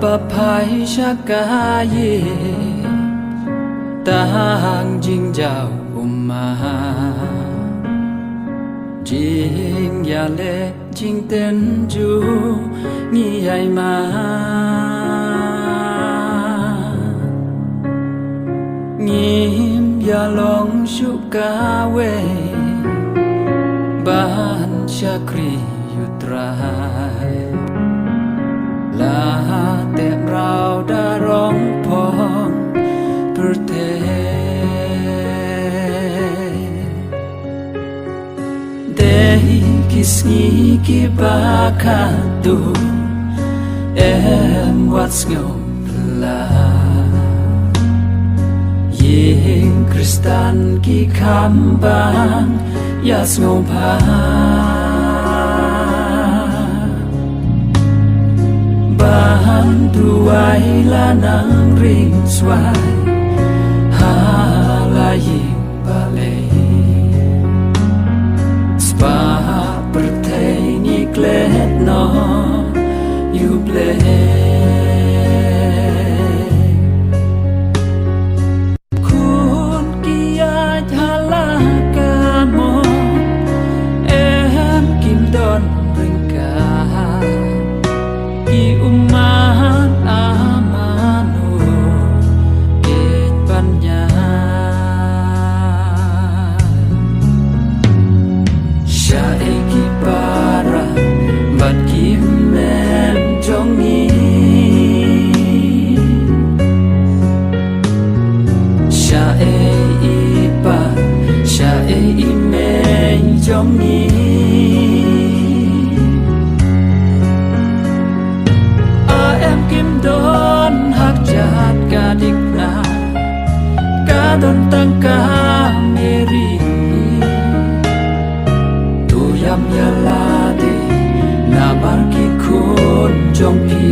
บภายชะกายตาหางจิงเจ้าอุมมาจิงยาเลจิงเต้นจูนี่ใหญ่มางิมยาลองชุกาเวบ้านชะครีอยู่ตรายลาแต่เราได้ร้องพองประเทศเดคิสงีกิบาคาตูเอ็มวัดสงบลายิงคริสตันกิคำบางยาสงบาBantuai lanang ring swai halaying balay Spa perteni klet no yuble Kun kia halakamo em kim don ringka Ki umat amanu et panya Syaiki para bat kimem jongi Syai pa syai imei jongi Kim don hak jahat kadik na kadon tangka meri tuyam yalade nabar ki kun jongpi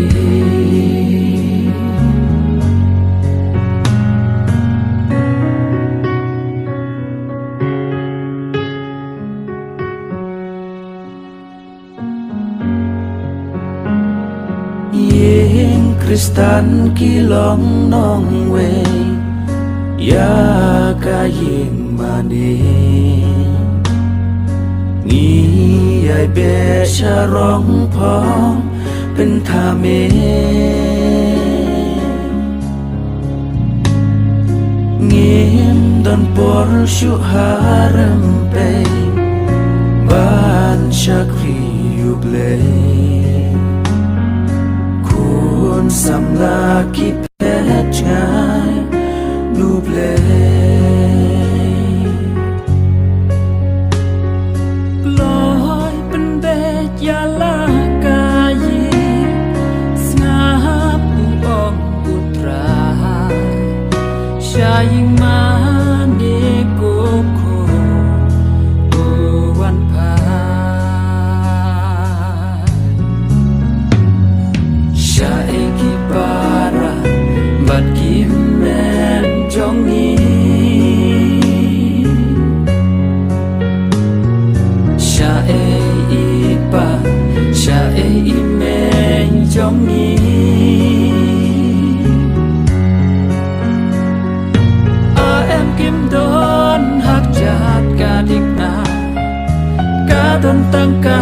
Kristan kilong nong we ya kaying mani Ngi ai be sharong pong pen thame Ngim don por shu haram pe ban shakri yuble Samla ki pet ngai nuble Loi pen bet yala kayi Snap om putra Syaying mani koko Owan pa Syaiki para bat kimem jongi Syai pa syai imei jongi Am kim don hak jahat kadik na kadon tangka